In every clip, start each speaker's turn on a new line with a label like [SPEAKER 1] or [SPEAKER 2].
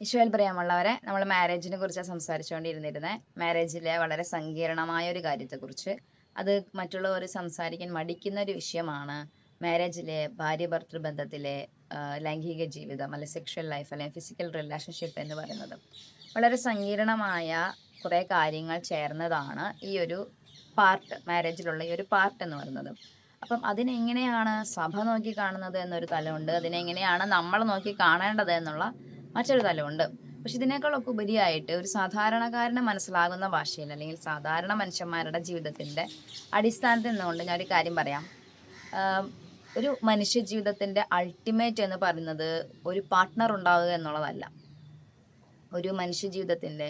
[SPEAKER 1] ഈശോയിൽ പ്രിയമുള്ളവരെ, നമ്മൾ മാരേജിനെ കുറിച്ച് സംസാരിച്ചുകൊണ്ടിരുന്നിരുന്നത്. മാരേജിലെ വളരെ സങ്കീർണമായ ഒരു കാര്യത്തെക്കുറിച്ച്. അത് മറ്റുള്ളവർ സംസാരിക്കാൻ മടിക്കുന്ന ഒരു വിഷയമാണ് മാരേജിലെ ഭാര്യ ഭർത്തൃ ബന്ധത്തിലെ ലൈംഗിക ജീവിതം, അല്ലെങ്കിൽ സെക്ഷൽ ലൈഫ്, അല്ലെങ്കിൽ ഫിസിക്കൽ റിലേഷൻഷിപ്പ് എന്ന് പറയുന്നത്. വളരെ സങ്കീർണമായ കുറേ കാര്യങ്ങൾ ചേർന്നതാണ് ഈ ഒരു പാർട്ട്, മാരേജിലുള്ള ഈ ഒരു പാർട്ട് എന്ന് പറയുന്നത്. അപ്പം അതിനെങ്ങനെയാണ് സഭ നോക്കി കാണുന്നത് എന്നൊരു തലമുണ്ട്, അതിനെങ്ങനെയാണ് നമ്മൾ നോക്കി കാണേണ്ടത് എന്നുള്ള മറ്റൊരു തലമുണ്ട്. പക്ഷെ ഇതിനേക്കാളൊക്കെ ഉപരിയായിട്ട് ഒരു സാധാരണക്കാരന് മനസ്സിലാകുന്ന ഭാഷയിൽ, അല്ലെങ്കിൽ സാധാരണ മനുഷ്യന്മാരുടെ ജീവിതത്തിന്റെ അടിസ്ഥാനത്തിൽ നിന്നുകൊണ്ട് ഞാൻ ഒരു കാര്യം പറയാം. ഒരു മനുഷ്യ ജീവിതത്തിന്റെ അൾട്ടിമേറ്റ് എന്ന് പറയുന്നത് ഒരു പാർട്ട്ണർ ഉണ്ടാവുക എന്നുള്ളതല്ല. ഒരു മനുഷ്യ ജീവിതത്തിന്റെ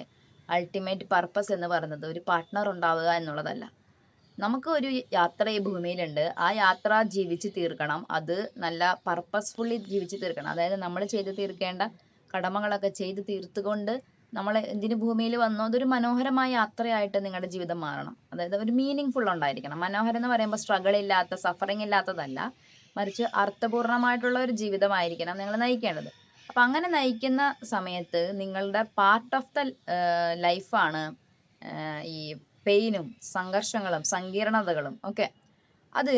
[SPEAKER 1] അൾട്ടിമേറ്റ് പർപ്പസ് എന്ന് പറയുന്നത് ഒരു പാർട്ട്ണർ ഉണ്ടാവുക എന്നുള്ളതല്ല. നമുക്ക് ഒരു യാത്ര ഈ ഭൂമിയിലുണ്ട്. ആ യാത്ര ജീവിച്ച് തീർക്കണം. അത് നല്ല പർപ്പസ്ഫുള്ളി ജീവിച്ച് തീർക്കണം. അതായത് നമ്മൾ ചെയ്ത് തീർക്കേണ്ട കടമകളൊക്കെ ചെയ്ത് തീർത്തുകൊണ്ട് നമ്മൾ എന്തിനു ഭൂമിയിൽ വന്നോ അതൊരു മനോഹരമായ യാത്രയായിട്ട് നിങ്ങളുടെ ജീവിതം മാറണം. അതായത് ഒരു മീനിങ് ഫുൾ ഉണ്ടായിരിക്കണം. മനോഹരം എന്ന് പറയുമ്പോൾ സ്ട്രഗിൾ ഇല്ലാത്ത, സഫറിങ് ഇല്ലാത്തതല്ല, മറിച്ച് അർത്ഥപൂർണമായിട്ടുള്ള ഒരു ജീവിതമായിരിക്കണം നിങ്ങൾ നയിക്കേണ്ടത്. അപ്പൊ അങ്ങനെ നയിക്കുന്ന സമയത്ത് നിങ്ങളുടെ പാർട്ട് ഓഫ് ദ ലൈഫാണ് ഈ പെയിനും സംഘർഷങ്ങളും സങ്കീർണതകളും ഒക്കെ. അത്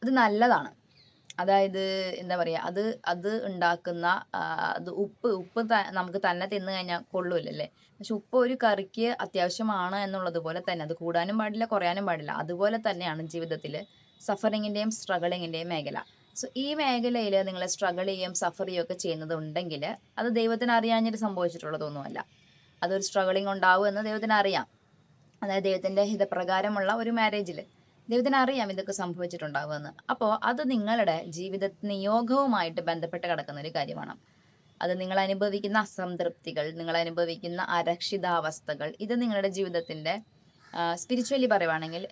[SPEAKER 1] അത് നല്ലതാണ്. അതായത് എന്താ പറയാ, അത് അത് ഉണ്ടാക്കുന്ന അത് ഉപ്പ് നമുക്ക് തന്നെ തിന്നു കഴിഞ്ഞാൽ കൊള്ളൂലല്ലേ. പക്ഷെ ഉപ്പ് ഒരു കറിക്ക് അത്യാവശ്യമാണ് എന്നുള്ളത് പോലെ തന്നെ, അത് കൂടാനും പാടില്ല കുറയാനും പാടില്ല. അതുപോലെ തന്നെയാണ് ജീവിതത്തിൽ സഫറിങ്ങിന്റെയും സ്ട്രഗിളിങ്ങിന്റെയും മേഖല. സോ ഈ മേഖലയിൽ നിങ്ങൾ സ്ട്രഗിൾ ചെയ്യും സഫർ ചെയ്യും ഒക്കെ ചെയ്യുന്നത് ഉണ്ടെങ്കിൽ അത് ദൈവത്തിന് അറിയാഞ്ഞിട്ട് സംഭവിച്ചിട്ടുള്ളതൊന്നുമല്ല. അതൊരു സ്ട്രഗിളിങ് ഉണ്ടാവും എന്ന് ദൈവത്തിന് അറിയാം. അതായത് ദൈവത്തിന്റെ ഹിതപ്രകാരമുള്ള ഒരു മാരേജിൽ ദൈവത്തിന് അറിയാം ഇതൊക്കെ സംഭവിച്ചിട്ടുണ്ടാവുമെന്ന്. അപ്പോൾ അത് നിങ്ങളുടെ ജീവിത നിയോഗവുമായിട്ട് ബന്ധപ്പെട്ട് കിടക്കുന്ന ഒരു കാര്യമാണ്. അത് നിങ്ങൾ അനുഭവിക്കുന്ന അസംതൃപ്തികൾ, നിങ്ങൾ അനുഭവിക്കുന്ന അരക്ഷിതാവസ്ഥകൾ, ഇത് നിങ്ങളുടെ ജീവിതത്തിന്റെ സ്പിരിച്വലി പറയുവാണെങ്കിൽ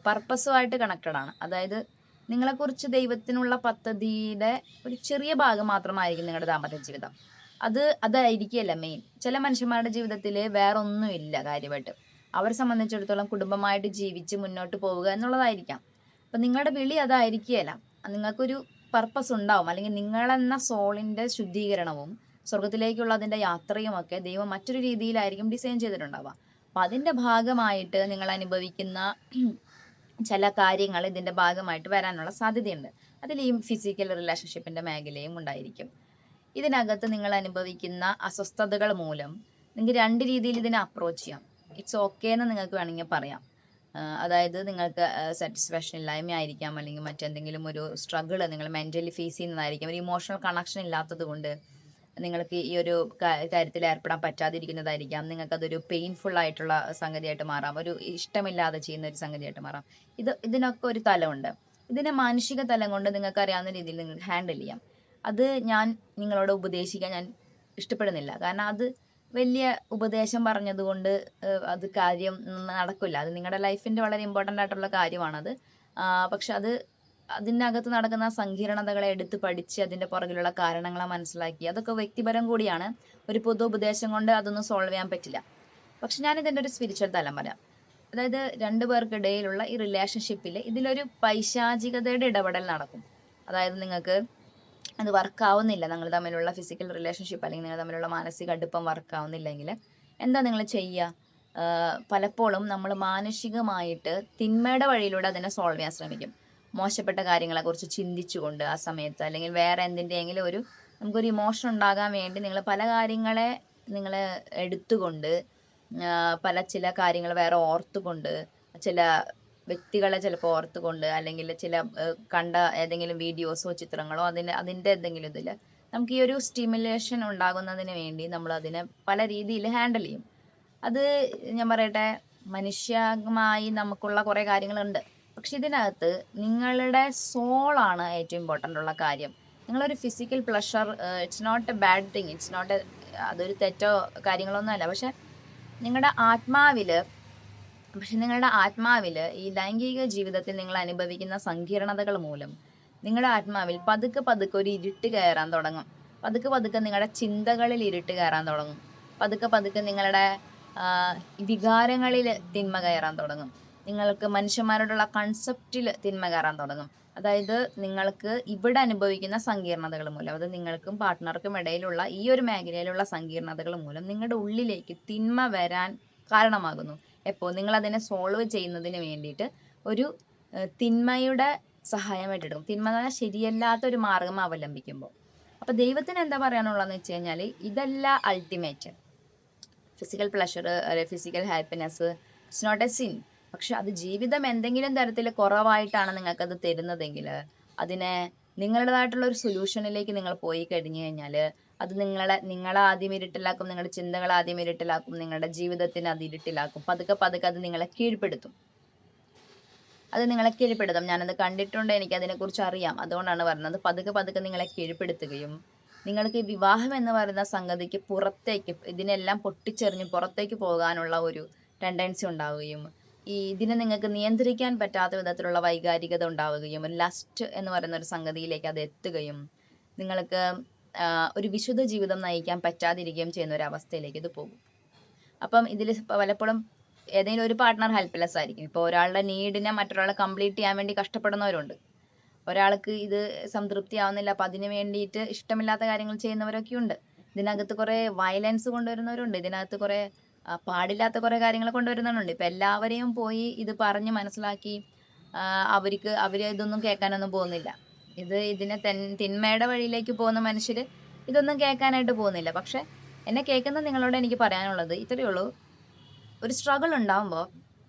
[SPEAKER 1] പർപ്പസുമായിട്ട് കണക്റ്റഡ് ആണ്. അതായത് നിങ്ങളെക്കുറിച്ച് ദൈവത്തിനുള്ള പദ്ധതിയുടെ ഒരു ചെറിയ ഭാഗം മാത്രമായിരിക്കും നിങ്ങളുടെ ദാമ്പത്യ ജീവിതം. അതായിരിക്കില്ല മെയിൻ. ചില മനുഷ്യന്മാരുടെ ജീവിതത്തിൽ വേറെ ഒന്നുമില്ല കാര്യമായിട്ട്. അവരെ സംബന്ധിച്ചിടത്തോളം കുടുംബമായിട്ട് ജീവിച്ച് മുന്നോട്ട് പോവുക എന്നുള്ളതായിരിക്കാം. അപ്പൊ നിങ്ങളുടെ വിളി അതായിരിക്കുകയല്ല. നിങ്ങൾക്കൊരു പർപ്പസ് ഉണ്ടാവും, അല്ലെങ്കിൽ നിങ്ങളെന്ന സോളിന്റെ ശുദ്ധീകരണവും സ്വർഗത്തിലേക്കുള്ള അതിന്റെ യാത്രയും ഒക്കെ ദൈവം മറ്റൊരു രീതിയിലായിരിക്കും ഡിസൈൻ ചെയ്തിട്ടുണ്ടാവുക. അപ്പൊ അതിന്റെ ഭാഗമായിട്ട് നിങ്ങൾ അനുഭവിക്കുന്ന ചില കാര്യങ്ങൾ ഇതിന്റെ ഭാഗമായിട്ട് വരാനുള്ള സാധ്യതയുണ്ട്. അതിൽ ഈ ഫിസിക്കൽ റിലേഷൻഷിപ്പിന്റെ മേഖലയും ഉണ്ടായിരിക്കും. ഇതിനകത്ത് നിങ്ങൾ അനുഭവിക്കുന്ന അസ്വസ്ഥതകൾ മൂലം നിങ്ങൾക്ക് രണ്ട് രീതിയിൽ ഇതിനെ അപ്രോച്ച് ചെയ്യാം. ഇറ്റ്സ് ഓക്കെ എന്ന് നിങ്ങൾക്ക് വേണമെങ്കിൽ പറയാം. അതായത് നിങ്ങൾക്ക് സാറ്റിസ്ഫാക്ഷൻ ഇല്ലായ്മ ആയിരിക്കാം, അല്ലെങ്കിൽ മറ്റെന്തെങ്കിലും ഒരു സ്ട്രഗിൾ നിങ്ങൾ മെന്റലി ഫേസ് ചെയ്യുന്നതായിരിക്കും. ഒരു ഇമോഷണൽ കണക്ഷൻ ഇല്ലാത്തത് കൊണ്ട് നിങ്ങൾക്ക് ഈ ഒരു കാര്യത്തിൽ ഏർപ്പെടാൻ പറ്റാതിരിക്കുന്നതായിരിക്കാം. നിങ്ങൾക്ക് അതൊരു പെയിൻഫുൾ ആയിട്ടുള്ള സംഗതിയായിട്ട് മാറാം, ഒരു ഇഷ്ടമില്ലാതെ ചെയ്യുന്ന ഒരു സംഗതിയായിട്ട് മാറാം. ഇതിനൊക്കെ ഒരു തലമുണ്ട്. ഇതിനെ മാനുഷിക തലം കൊണ്ട് നിങ്ങൾക്ക് അറിയാവുന്ന രീതിയിൽ നിങ്ങൾക്ക് ഹാൻഡിൽ ചെയ്യാം. അത് ഞാൻ നിങ്ങളോട് ഉപദേശിക്കാൻ ഞാൻ ഇഷ്ടപ്പെടുന്നില്ല. കാരണം അത് വലിയ ഉപദേശം പറഞ്ഞതുകൊണ്ട് അത് കാര്യം നടക്കില്ല. അത് നിങ്ങളുടെ ലൈഫിന്റെ വളരെ ഇമ്പോർട്ടന്റ് ആയിട്ടുള്ള കാര്യമാണത്. പക്ഷെ അതിനകത്ത് നടക്കുന്ന സങ്കീർണതകളെ എടുത്ത് പഠിച്ച് അതിന്റെ പുറകിലുള്ള കാരണങ്ങളെ മനസ്സിലാക്കി, അതൊക്കെ വ്യക്തിപരം കൂടിയാണ്. ഒരു പൊതു ഉപദേശം കൊണ്ട് അതൊന്നും സോൾവ് ചെയ്യാൻ പറ്റില്ല. പക്ഷെ ഞാൻ ഇതിന്റെ ഒരു സ്പിരിച്വൽ തലം പറയാം. അതായത് രണ്ടു പേർക്കിടയിലുള്ള ഈ റിലേഷൻഷിപ്പിൽ ഇതിലൊരു പൈശാചികതയുടെ ഇടപെടൽ നടക്കും. അതായത് നിങ്ങൾക്ക് അത് വർക്ക് ആവുന്നില്ല, നിങ്ങൾ തമ്മിലുള്ള ഫിസിക്കൽ റിലേഷൻഷിപ്പ് അല്ലെങ്കിൽ നിങ്ങൾ തമ്മിലുള്ള മാനസിക അടുപ്പം വർക്ക് ആവുന്നില്ലെങ്കിൽ എന്താ നിങ്ങൾ ചെയ്യുക? പലപ്പോഴും നമ്മൾ മാനസികമായിട്ട് തിന്മയുടെ വഴിയിലൂടെ അതിനെ സോൾവ് ചെയ്യാൻ ശ്രമിക്കും. മോശപ്പെട്ട കാര്യങ്ങളെ കുറിച്ച് ചിന്തിച്ചുകൊണ്ട് ആ സമയത്ത്, അല്ലെങ്കിൽ വേറെ എന്തിൻ്റെയെങ്കിലും നമുക്കൊരു ഇമോഷൻ ഉണ്ടാകാൻ വേണ്ടി നിങ്ങൾ പല കാര്യങ്ങളെ നിങ്ങൾ എടുത്തുകൊണ്ട്, ചില കാര്യങ്ങൾ വേറെ ഓർത്തുകൊണ്ട്, ചില വ്യക്തികളെ ചിലപ്പോൾ ഓർത്തുകൊണ്ട്, അല്ലെങ്കിൽ ചില കണ്ട ഏതെങ്കിലും വീഡിയോസോ ചിത്രങ്ങളോ അതിന്റെ എന്തെങ്കിലും ഇതിൽ നമുക്ക് ഈ ഒരു സ്റ്റിമുലേഷൻ ഉണ്ടാകുന്നതിന് വേണ്ടി നമ്മൾ അതിനെ പല രീതിയിൽ ഹാൻഡിൽ ചെയ്യും. അത് ഞാൻ പറയട്ടെ, മനുഷ്യമായി നമുക്കുള്ള കുറെ കാര്യങ്ങളുണ്ട്. പക്ഷെ ഇതിനകത്ത് നിങ്ങളുടെ സോളാണ് ഏറ്റവും ഇമ്പോർട്ടൻ്റ് ഉള്ള കാര്യം. നിങ്ങളൊരു physical pleasure, it's not a bad thing, it's not അതൊരു തെറ്റോ കാര്യങ്ങളൊന്നും അല്ല. പക്ഷെ നിങ്ങളുടെ ആത്മാവില് ഈ ലൈംഗിക ജീവിതത്തിൽ നിങ്ങൾ അനുഭവിക്കുന്ന സങ്കീർണതകൾ മൂലം നിങ്ങളുടെ ആത്മാവിൽ പതുക്കെ പതുക്കെ ഒരു ഇരുട്ട് കയറാൻ തുടങ്ങും. പതുക്കെ പതുക്കെ നിങ്ങളുടെ ചിന്തകളിൽ ഇരുട്ട് കയറാൻ തുടങ്ങും. പതുക്കെ പതുക്കെ നിങ്ങളുടെ വികാരങ്ങളിൽ തിന്മ കയറാൻ തുടങ്ങും. നിങ്ങൾക്ക് മനുഷ്യന്മാരോടുള്ള കൺസെപ്റ്റിൽ തിന്മ കയറാൻ തുടങ്ങും. അതായത് നിങ്ങൾക്ക് ഇവിടെ അനുഭവിക്കുന്ന സങ്കീർണതകൾ മൂലം, അത് നിങ്ങൾക്കും പാർട്ട്ണർക്കും ഇടയിലുള്ള ഈ ഒരു മേഖലയിലുള്ള സങ്കീർണതകൾ മൂലം നിങ്ങളുടെ ഉള്ളിലേക്ക് തിന്മ വരാൻ കാരണമാകുന്നു. എപ്പോൾ നിങ്ങൾ അതിനെ സോൾവ് ചെയ്യുന്നതിന് വേണ്ടിയിട്ട് ഒരു തിന്മയുടെ സഹായമായിട്ടിടും. തിന്മ എന്ന് പറഞ്ഞാൽ ശരിയല്ലാത്ത ഒരു മാർഗം അവലംബിക്കുമ്പോൾ. അപ്പൊ ദൈവത്തിന് എന്താ പറയാനുള്ളതെന്ന് വെച്ച് കഴിഞ്ഞാൽ, ഇതല്ല അൾട്ടിമേറ്റ്. ഫിസിക്കൽ പ്ലഷർ അല്ലെ physical happiness it's not a sin. പക്ഷെ അത് ജീവിതം എന്തെങ്കിലും തരത്തിൽ കുറവായിട്ടാണ് നിങ്ങൾക്കത് തരുന്നതെങ്കിൽ അതിനെ നിങ്ങളുടേതായിട്ടുള്ള ഒരു സൊല്യൂഷനിലേക്ക് നിങ്ങൾ പോയി കഴിഞ്ഞു കഴിഞ്ഞാൽ അത് നിങ്ങളെ ആദ്യം ഇരുട്ടിലാക്കും, നിങ്ങളുടെ ചിന്തകളെ ആദ്യം ഇരുട്ടിലാക്കും, നിങ്ങളുടെ ജീവിതത്തിന് അത് ഇരുട്ടിലാക്കും. പതുക്കെ പതുക്കെ അത് നിങ്ങളെ കീഴ്പ്പെടുത്തും. ഞാനത് കണ്ടിട്ടുണ്ട്, എനിക്ക് അതിനെക്കുറിച്ച് അറിയാം. അതുകൊണ്ടാണ് പറയുന്നത്. പതുക്കെ പതുക്കെ നിങ്ങളെ കീഴ്പ്പെടുത്തുകയും നിങ്ങൾക്ക് ഈ വിവാഹം എന്ന് പറയുന്ന സംഗതിക്ക് പുറത്തേക്ക് ഇതിനെല്ലാം പൊട്ടിച്ചെറിഞ്ഞ് പുറത്തേക്ക് പോകാനുള്ള ഒരു ടെൻഡൻസി ഉണ്ടാവുകയും ഇതിനെ നിങ്ങൾക്ക് നിയന്ത്രിക്കാൻ പറ്റാത്ത വിധത്തിലുള്ള വൈകാരികത ഉണ്ടാവുകയും ലസ്റ്റ് എന്ന് പറയുന്ന ഒരു സംഗതിയിലേക്ക് അത് എത്തുകയും നിങ്ങൾക്ക് ഒരു വിശുദ്ധ ജീവിതം നയിക്കാൻ പറ്റാതിരിക്കുകയും ചെയ്യുന്ന ഒരു അവസ്ഥയിലേക്ക് ഇത് പോകും. അപ്പം ഇതിൽ പലപ്പോഴും ഏതെങ്കിലും ഒരു പാർട്ട്ണർ ഹെൽപ്ലെസ് ആയിരിക്കും. ഇപ്പോൾ ഒരാളുടെ നീഡിനെ മറ്റൊരാളെ കംപ്ലീറ്റ് ചെയ്യാൻ വേണ്ടി കഷ്ടപ്പെടുന്നവരുണ്ട്. ഒരാൾക്ക് ഇത് സംതൃപ്തി ആവുന്നില്ല, അപ്പൊ അതിന് വേണ്ടിയിട്ട് ഇഷ്ടമില്ലാത്ത കാര്യങ്ങൾ ചെയ്യുന്നവരൊക്കെ ഉണ്ട്. ഇതിനകത്ത് കുറെ വയലൻസ് കൊണ്ടുവരുന്നവരുണ്ട്. ഇതിനകത്ത് കുറെ പാടില്ലാത്ത കുറെ കാര്യങ്ങൾ കൊണ്ടുവരുന്നവരുണ്ട്. ഇപ്പൊ എല്ലാവരെയും പോയി ഇത് പറഞ്ഞ് മനസ്സിലാക്കി അവര് ഇതൊന്നും കേൾക്കാനൊന്നും പോകുന്നില്ല. ഇതിനെ തിന്മയുടെ വഴിയിലേക്ക് പോകുന്ന മനുഷ്യര് ഇതൊന്നും കേൾക്കാനായിട്ട് പോകുന്നില്ല. പക്ഷെ എന്നെ കേൾക്കുന്ന നിങ്ങളോട് എനിക്ക് പറയാനുള്ളത് ഇത്രയേ ഉള്ളൂ. ഒരു സ്ട്രഗിൾ ഉണ്ടാകുമ്പോൾ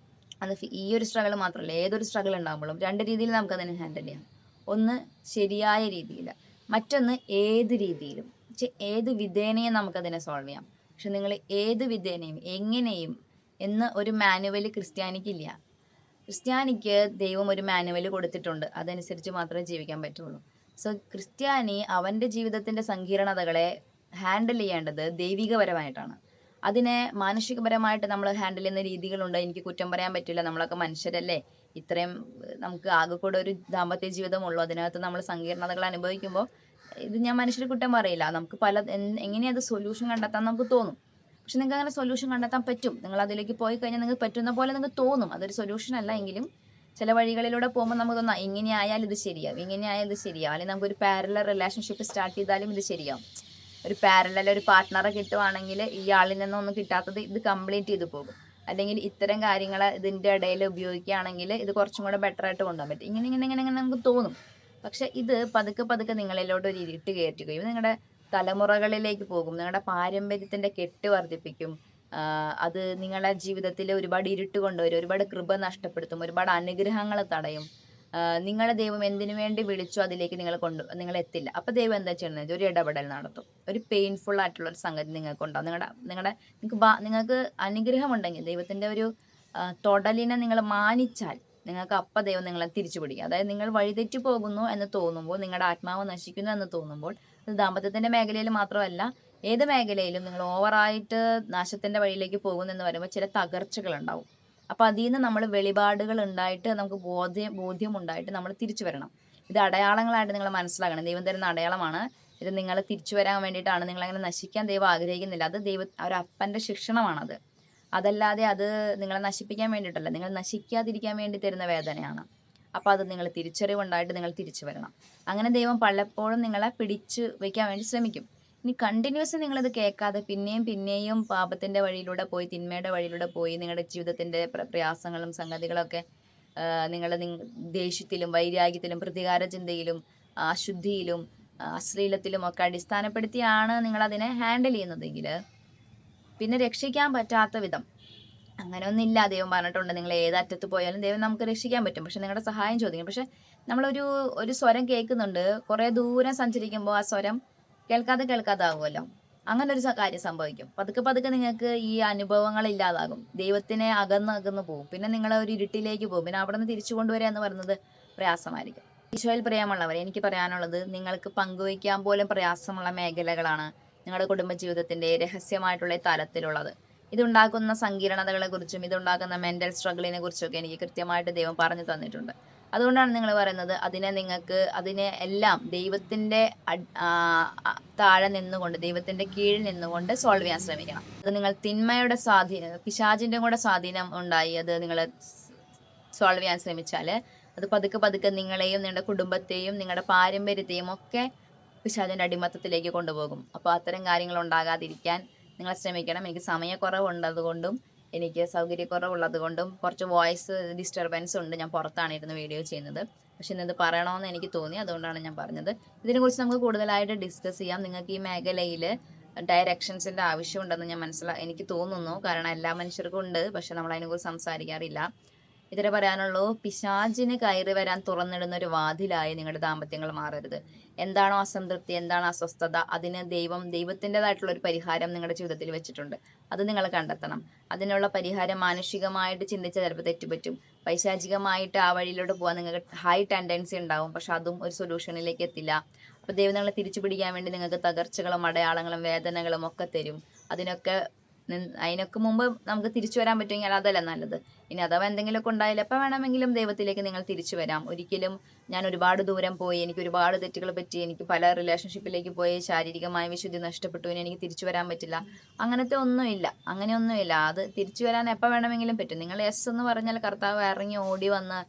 [SPEAKER 1] അത് ഈ ഒരു സ്ട്രഗിൾ മാത്രമല്ല, ഏതൊരു സ്ട്രഗിൾ ഉണ്ടാകുമ്പോഴും രണ്ട് രീതിയിൽ നമുക്ക് അതിനെ ഹാൻഡിൽ ചെയ്യാം. ഒന്ന് ശരിയായ രീതിയിൽ, മറ്റൊന്ന് ഏത് രീതിയിലും. ഏത് വിധേനയും നമുക്കതിനെ സോൾവ് ചെയ്യാം. പക്ഷെ നിങ്ങൾ ഏത് വിധേനയും എങ്ങനെയും എന്ന് ഒരു മാനുവൽ ക്രിസ്ത്യാനിക്കില്ല. ക്രിസ്ത്യാനിക്ക് ദൈവം ഒരു മാനുവൽ കൊടുത്തിട്ടുണ്ട്, അതനുസരിച്ച് മാത്രമേ ജീവിക്കാൻ പറ്റുള്ളൂ. സോ ക്രിസ്ത്യാനി അവന്റെ ജീവിതത്തിന്റെ സങ്കീർണതകളെ ഹാൻഡിൽ ചെയ്യേണ്ടത് ദൈവികപരമായിട്ടാണ്. അതിനെ മാനുഷികപരമായിട്ട് നമ്മൾ ഹാൻഡിൽ ചെയ്യുന്ന രീതികളുണ്ട്. എനിക്ക് കുറ്റം പറയാൻ പറ്റില്ല, നമ്മളൊക്കെ മനുഷ്യരല്ലേ. ഇത്രയും നമുക്ക് ആകെ കൂടെ ഒരു ദാമ്പത്യ ജീവിതമുള്ളൂ, അതിനകത്ത് നമ്മൾ സങ്കീർണതകൾ അനുഭവിക്കുമ്പോൾ ഇത് ഞാൻ മനുഷ്യരെ കുറ്റം പറയില്ല. നമുക്ക് എങ്ങനെയത് സൊല്യൂഷൻ കണ്ടെത്താൻ നമുക്ക് തോന്നും. പക്ഷെ നിങ്ങൾക്ക് അങ്ങനെ സൊല്യൂഷൻ കണ്ടെത്താൻ പറ്റും. നിങ്ങൾ അതിലേക്ക് പോയി കഴിഞ്ഞാൽ നിങ്ങൾക്ക് പറ്റുന്ന പോലെ നിങ്ങൾക്ക് തോന്നും. അതൊരു സൊല്യൂഷൻ അല്ല എങ്കിലും ചില വഴികളിലൂടെ പോകുമ്പോൾ നമുക്ക് തോന്നാം ഇങ്ങനെ ആയാൽ ഇത് ശരിയാവും, ഇങ്ങനെ ആയാൽ ഇത് ശരിയാവും. അല്ലെങ്കിൽ നമുക്കൊരു പാരലൽ റിലേഷൻഷിപ്പ് സ്റ്റാർട്ട് ചെയ്താലും ഇത് ശരിയാവും. ഒരു പാരലൽ ഒരു പാർട്ട്ണറെ കിട്ടുവാണെങ്കിൽ ഈ ആളിൽ നിന്നൊന്നും കിട്ടാത്തത് ഇത് കംപ്ലീറ്റ് ചെയ്ത് പോകും. അല്ലെങ്കിൽ ഇത്തരം കാര്യങ്ങൾ ഇതിന്റെ ഇടയിൽ ഉപയോഗിക്കുകയാണെങ്കിൽ ഇത് കുറച്ചും കൂടെ ബെറ്റർ ആയിട്ട് കൊണ്ടുപോകാൻ പറ്റും. ഇങ്ങനെ ഇങ്ങനെ ഇങ്ങനെ ഇങ്ങനെ നമുക്ക് തോന്നും. പക്ഷെ ഇത് പതുക്കെ പതുക്കെ നിങ്ങളിലോട്ട് ഒരു ഇരുട്ട് കയറ്റുകയും നിങ്ങളുടെ തലമുറകളിലേക്ക് പോകും. നിങ്ങളുടെ പാരമ്പര്യത്തിന്റെ കെട്ട് വർദ്ധിപ്പിക്കും. അത് നിങ്ങളുടെ ജീവിതത്തിൽ ഒരുപാട് ഇരുട്ട് കൊണ്ടുവരും, ഒരുപാട് കൃപ നഷ്ടപ്പെടുത്തും, ഒരുപാട് അനുഗ്രഹങ്ങൾ തടയും. നിങ്ങളെ ദൈവം എന്തിനു വേണ്ടി വിളിച്ചു അതിലേക്ക് നിങ്ങൾ എത്തില്ല. അപ്പൊ ദൈവം എന്താ ചെയ്യുന്നത്? ഒരു ഇടപെടൽ നടത്തും. ഒരു പെയിൻഫുൾ ആയിട്ടുള്ള ഒരു സംഗതി നിങ്ങൾക്ക് ഉണ്ടാവും. നിങ്ങൾക്ക് അനുഗ്രഹം ഉണ്ടെങ്കിൽ ദൈവത്തിന്റെ ഒരു തൊടലിനെ നിങ്ങൾ മാനിച്ചാൽ നിങ്ങൾക്ക് അപ്പ ദൈവം നിങ്ങളെ തിരിച്ചു പിടിക്കും. അതായത് നിങ്ങൾ വഴിതെറ്റി പോകുന്നു എന്ന് തോന്നുമ്പോൾ, നിങ്ങളുടെ ആത്മാവ് നശിക്കുന്നു എന്ന് തോന്നുമ്പോൾ, അത് ദാമ്പത്യത്തിന്റെ മേഖലയിൽ മാത്രമല്ല ഏത് മേഖലയിലും നിങ്ങൾ ഓവറായിട്ട് നാശത്തിന്റെ വഴിയിലേക്ക് പോകുന്നു എന്ന് പറയുമ്പോൾ ചില തകർച്ചകൾ ഉണ്ടാവും. അപ്പൊ അതിൽ നിന്ന് നമ്മൾ വെളിപാടുകൾ ഉണ്ടായിട്ട് നമുക്ക് ബോധ്യം ഉണ്ടായിട്ട് നമ്മൾ തിരിച്ചു വരണം. ഇത് അടയാളങ്ങളായിട്ട് നിങ്ങൾ മനസ്സിലാക്കണം. ദൈവം തരുന്ന അടയാളമാണ് ഇത്. നിങ്ങൾ തിരിച്ചു വരാൻ വേണ്ടിയിട്ടാണ്. നിങ്ങൾ അങ്ങനെ നശിക്കാൻ ദൈവം ആഗ്രഹിക്കുന്നില്ല. അത് ഒരു അപ്പന്റെ ശിക്ഷണമാണത്. അതല്ലാതെ അത് നിങ്ങളെ നശിപ്പിക്കാൻ വേണ്ടിയിട്ടല്ല, നിങ്ങൾ നശിക്കാതിരിക്കാൻ വേണ്ടി തരുന്ന വേദനയാണ്. അപ്പൊ അത് നിങ്ങൾ തിരിച്ചറിവുണ്ടായിട്ട് നിങ്ങൾ തിരിച്ചു വരണം. അങ്ങനെ ദൈവം പലപ്പോഴും നിങ്ങളെ പിടിച്ചു വെക്കാൻ വേണ്ടി ശ്രമിക്കും. ഇനി കണ്ടിന്യൂസ് നിങ്ങളിത് കേൾക്കാതെ പിന്നെയും പിന്നെയും പാപത്തിന്റെ വഴിയിലൂടെ പോയി, തിന്മയുടെ വഴിയിലൂടെ പോയി, നിങ്ങളുടെ ജീവിതത്തിന്റെ പ്രയാസങ്ങളും സംഗതികളൊക്കെ നിങ്ങൾ ദേഷ്യത്തിലും വൈരാഗ്യത്തിലും പ്രതികാര ചിന്തയിലും അശുദ്ധിയിലും അശ്ലീലത്തിലും ഒക്കെ അടിസ്ഥാനപ്പെടുത്തിയാണ് നിങ്ങൾ അതിനെ ഹാൻഡിൽ ചെയ്യുന്നതെങ്കിൽ പിന്നെ രക്ഷിക്കാൻ പറ്റാത്ത വിധം അങ്ങനെ ഒന്നില്ല. ദൈവം പറഞ്ഞിട്ടുണ്ട് നിങ്ങൾ ഏതറ്റത്ത് പോയാലും ദൈവം നമുക്ക് രക്ഷിക്കാൻ പറ്റും. പക്ഷെ നിങ്ങളുടെ സഹായം ചോദിക്കും. പക്ഷെ നമ്മളൊരു സ്വരം കേൾക്കുന്നുണ്ട്, കുറെ ദൂരം സഞ്ചരിക്കുമ്പോൾ ആ സ്വരം കേൾക്കാതെ ആകുമല്ലോ. അങ്ങനെ ഒരു കാര്യം സംഭവിക്കും. പതുക്കെ പതുക്കെ നിങ്ങൾക്ക് ഈ അനുഭവങ്ങൾ ഇല്ലാതാകും. ദൈവത്തിനെ അകന്ന് പോകും. പിന്നെ നിങ്ങൾ ഒരു ഇരുട്ടിലേക്ക് പോകും. പിന്നെ അവിടെ നിന്ന് തിരിച്ചു കൊണ്ടുവരിക എന്ന് പറയുന്നത് പ്രയാസമായിരിക്കും. ഈശോയിൽ പ്രിയമുള്ളവർ, എനിക്ക് പറയാനുള്ളത് നിങ്ങൾക്ക് പങ്കുവയ്ക്കാൻ പോലും പ്രയാസമുള്ള മേഖലകളാണ് നിങ്ങളുടെ കുടുംബജീവിതത്തിന്റെ രഹസ്യമായിട്ടുള്ള തലത്തിലുള്ളത്. ഇതുണ്ടാക്കുന്ന സങ്കീർണതകളെ കുറിച്ചും ഇതുണ്ടാക്കുന്ന മെന്റൽ സ്ട്രഗിളിനെ കുറിച്ചൊക്കെ എനിക്ക് കൃത്യമായിട്ട് ദൈവം പറഞ്ഞു തന്നിട്ടുണ്ട്. അതുകൊണ്ടാണ് നിങ്ങൾ പറയുന്നത് അതിനെ എല്ലാം ദൈവത്തിന്റെ താഴെ നിന്നുകൊണ്ട്, ദൈവത്തിന്റെ കീഴിൽ നിന്നുകൊണ്ട് സോൾവ് ചെയ്യാൻ ശ്രമിക്കണം. അത് നിങ്ങൾ തിന്മയുടെ സ്വാധീനം, പിശാചിന്റെ കൂടെ സ്വാധീനം ഉണ്ടായി അത് നിങ്ങൾ സോൾവ് ചെയ്യാൻ ശ്രമിച്ചാൽ അത് പതുക്കെ പതുക്കെ നിങ്ങളെയും നിങ്ങളുടെ കുടുംബത്തെയും നിങ്ങളുടെ പാരമ്പര്യത്തെയും ഒക്കെ പിശാചിന്റെ അടിമത്തത്തിലേക്ക് കൊണ്ടുപോകും. അപ്പോൾ അത്തരം കാര്യങ്ങൾ ഉണ്ടാകാതിരിക്കാൻ നിങ്ങൾ ശ്രമിക്കണം. എനിക്ക് സമയക്കുറവുള്ളത് കൊണ്ടും എനിക്ക് സൗകര്യക്കുറവുള്ളത് കൊണ്ടും കുറച്ച് വോയിസ് ഡിസ്റ്റർബൻസ് ഉണ്ട്. ഞാൻ പുറത്താണ് ഇരുന്ന് വീഡിയോ ചെയ്യുന്നത്. പക്ഷെ ഇന്നത് പറയണമെന്ന് എനിക്ക് തോന്നി, അതുകൊണ്ടാണ് ഞാൻ പറഞ്ഞത്. ഇതിനെക്കുറിച്ച് നമുക്ക് കൂടുതലായിട്ട് ഡിസ്കസ് ചെയ്യാം. നിങ്ങൾക്ക് ഈ മേഖലയിൽ ഡയറക്ഷൻസിന്റെ ആവശ്യമുണ്ടെന്ന് എനിക്ക് തോന്നുന്നു. കാരണം എല്ലാ മനുഷ്യർക്കും ഉണ്ട്, പക്ഷെ നമ്മൾ അതിനെക്കുറിച്ച് സംസാരിക്കാറില്ല. ഇതേ പറയാനുള്ളൂ, പിശാചിന് കയറി വരാൻ തുറന്നിടുന്ന ഒരു വാതിലായി നിങ്ങളുടെ ദാമ്പത്യങ്ങൾ മാറരുത്. എന്താണോ അസംതൃപ്തി, എന്താണോ അസ്വസ്ഥത, അതിന് ദൈവത്തിൻ്റെതായിട്ടുള്ള ഒരു പരിഹാരം നിങ്ങളുടെ ജീവിതത്തിൽ വെച്ചിട്ടുണ്ട്. അത് നിങ്ങൾ കണ്ടെത്തണം. അതിനുള്ള പരിഹാരം മാനുഷികമായിട്ട് ചിന്തിച്ചാൽ ചിലപ്പോൾ തെറ്റുപറ്റും. പൈശാചികമായിട്ട് ആ വഴിയിലോട്ട് പോകാൻ നിങ്ങൾക്ക് ഹൈ ടെൻഡൻസി ഉണ്ടാവും, പക്ഷെ അതും ഒരു സൊല്യൂഷനിലേക്ക് എത്തില്ല. അപ്പൊ ദൈവം നിങ്ങളെ തിരിച്ചു പിടിക്കാൻ വേണ്ടി നിങ്ങൾക്ക് തകർച്ചകളും അടയാളങ്ങളും വേദനകളും ഒക്കെ തരും. അതിനൊക്കെ മുമ്പ് നമുക്ക് തിരിച്ചു വരാൻ പറ്റുമെങ്കിൽ അതല്ല നല്ലത്. ഇനി അഥവാ എന്തെങ്കിലുമൊക്കെ ഉണ്ടായാലും എപ്പോൾ വേണമെങ്കിലും ദൈവത്തിലേക്ക് നിങ്ങൾ തിരിച്ചു വരാം. ഒരിക്കലും ഞാൻ ഒരുപാട് ദൂരം പോയി, എനിക്ക് ഒരുപാട് തെറ്റുകൾ പറ്റി, എനിക്ക് പല റിലേഷൻഷിപ്പിലേക്ക് പോയി ശാരീരികമായ വിശുദ്ധി നഷ്ടപ്പെട്ടു, ഇനി എനിക്ക് തിരിച്ചു വരാൻ പറ്റില്ല, അങ്ങനെയൊന്നുമില്ല. അത് തിരിച്ചു വരാൻ എപ്പോൾ വേണമെങ്കിലും പറ്റും. നിങ്ങൾ യെസ് എന്ന് പറഞ്ഞാൽ കർത്താവ് ഇറങ്ങി ഓടി വന്ന്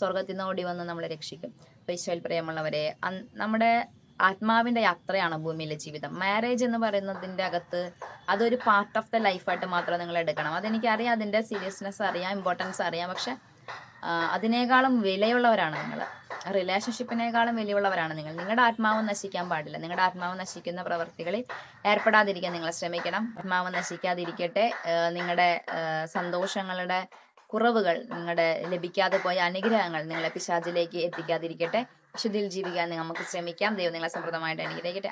[SPEAKER 1] സ്വർഗത്തിൽ നിന്ന് ഓടി വന്ന് നമ്മളെ രക്ഷിക്കും. ഈശോയിൽ പ്രിയമുള്ളവരെ, നമ്മുടെ ആത്മാവിന്റെ യാത്രയാണ് ഭൂമിയിലെ ജീവിതം. മാരേജ് എന്ന് പറയുന്നതിന്റെ അകത്ത് അതൊരു പാർട്ട് ഓഫ് ദ ലൈഫായിട്ട് മാത്രം നിങ്ങൾ എടുക്കണം. അതെനിക്കറിയാം, അതിന്റെ സീരിയസ്നെസ് അറിയാം, ഇമ്പോർട്ടൻസ് അറിയാം. പക്ഷെ അതിനേക്കാളും വിലയുള്ളവരാണ് നിങ്ങൾ. റിലേഷൻഷിപ്പിനേക്കാളും വിലയുള്ളവരാണ് നിങ്ങൾ. നിങ്ങളുടെ ആത്മാവ് നശിക്കാൻ പാടില്ല. നിങ്ങളുടെ ആത്മാവ് നശിക്കുന്ന പ്രവർത്തികളിൽ ഏർപ്പെടാതിരിക്കാൻ നിങ്ങൾ ശ്രമിക്കണം. ആത്മാവ് നശിക്കാതിരിക്കട്ടെ. നിങ്ങളുടെ സന്തോഷങ്ങളുടെ കുറവുകൾ, നിങ്ങളുടെ ലഭിക്കാതെ പോയ അനുഗ്രഹങ്ങൾ നിങ്ങളെ പിശാചിലേക്ക് എത്തിക്കാതിരിക്കട്ടെ. വിശുദ്ധിയിൽ ജീവിക്കാൻ നമുക്ക് ശ്രമിക്കാം. ദൈവം നിങ്ങളെ സമൃദ്ധമായിട്ട് അനുഗ്രഹിക്കട്ടെ.